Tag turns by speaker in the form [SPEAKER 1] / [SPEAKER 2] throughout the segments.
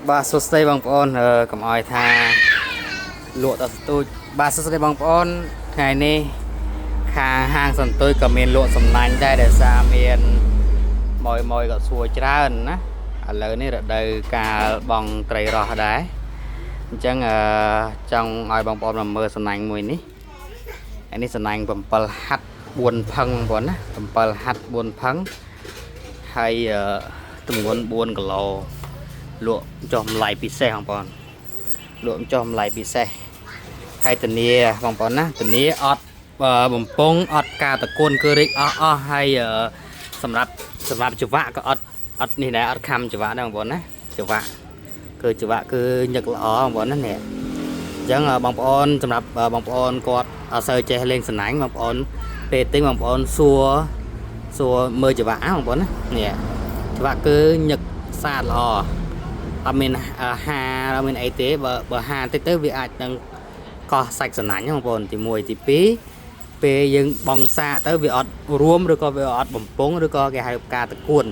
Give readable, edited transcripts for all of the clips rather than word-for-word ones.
[SPEAKER 1] បាទសួស្តីបងប្អូនកុំឲ្យថាលក់ដល់សន្ទូចបាទសួស្តីបងប្អូនថ្ងៃនេះខាងហាងសន្ទូចក៏មានលក់សំណាញ់ដែរដោយសារមានម៉ួយក៏សួរច្រើនណាឥឡូវនេះរដូវកាលបងត្រីរស់ដែរអញ្ចឹងចង់ឲ្យបងប្អូនមកមើលសំណាញ់មួយនេះនេះសំណាញ់7ហាត់4ផឹងបងប្អូនណា7ហាត់4ផឹងហើយទម្ងន់4គីឡូលក់ចុះម្លាយពិសេសបងប្អូនលក់ចុះម្លាយពិសេសហើយធានាបងប្អូនណាធានាអត់បំពង់អត់ការតគុណគឺរិចអស់ហើយសម្រាប់ចង្វាក់ក៏អត់នេះដែរអត់ខំចង្វាក់ដែរបងប្អូនណាចង្វាក់គឺញឹកល្អបងប្អូនណានេះអញ្ចឹងបងប្អូនសម្រាប់បងប្អូនគាត់អត់សូវចេះលេងសំណាញ់បងប្អូនពេលទិញបងប្អូនសួរមើលចង្វាក់បងប្អូនណានេះចង្វាក់គឺញឹកស្អាតល្អអត់មានហាអត់មានអីទេបើហាតិចទៅវាអាចនឹងកោះសាច់សំណាញ់បងប្អូនទី1ទី2ពេលយើងបងសាទៅវាអត់រួមឬក៏វាអត់បំពង់ឬក៏គេហៅការតគួន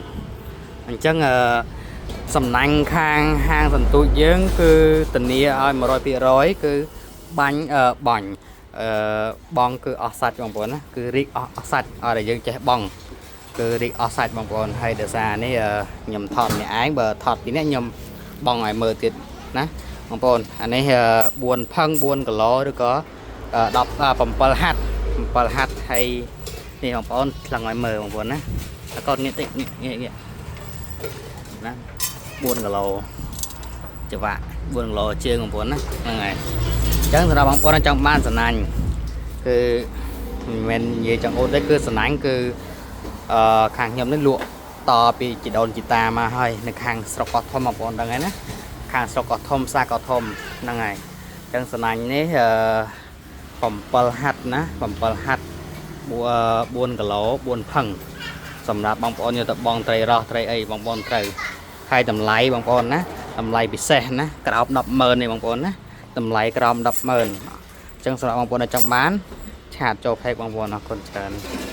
[SPEAKER 1] អញ្ចឹងសំណាញ់ខាងហាងសន្ទូចយើងគឺធានាឲ្យ 100% គឺបាញ់បងគឺអស់សាច់បងប្អូនណាគឺរីកអស់សាច់ឲ្យតែយើងចេះបងគឺរីកអស់សាច់បងប្អូនហើយដោយសារនេះខ្ញុំថតម្នាក់ឯងបើថតពីនេះខ្ញុំបងឲ្យមើលទៀតណាបងប្អូនអានេះ4ផឹង4គីឡូឬក៏7ហាត់ហើយនេះបងប្អូនឆ្លងឲ្យមើលបងប្អូនណាតែកូនងាកតិចងាកណា4គីឡូចង្វាក់4គីឡូជើងបងប្អូនណាហ្នឹងហើយអញ្ចឹងសម្រាប់បងប្អូនចង់បានសំណាញ់គឺមិនមែននិយាយចង់អូនទេគឺសំណាញ់គឺខាងខ្ញុំនេះលក់តពីជីដូនជីតាមកហើយនៅខាងស្រុកកោះធំបងប្អូនដឹងហើយណាខាងស្រុកកោះធំផ្សារកោះធំហ្នឹងហើយអញ្ចឹងសំណាញ់នេះ7ហាត់ណា7ហាត់4គីឡូ4ផឹងសម្រាប់បងប្អូនយកទៅបងត្រីរស់ត្រីអីបងប្អូនត្រូវហើយតម្លៃបងប្អូនណាតម្លៃពិសេសណាក្រោម 100000 នេះបងប្អូនណាតម្លៃក្រោម 100000 អញ្ចឹងសម្រាប់បងប្អូនដែលចង់បានឆាតចូល page បងប្អូនអរគុណច្រើន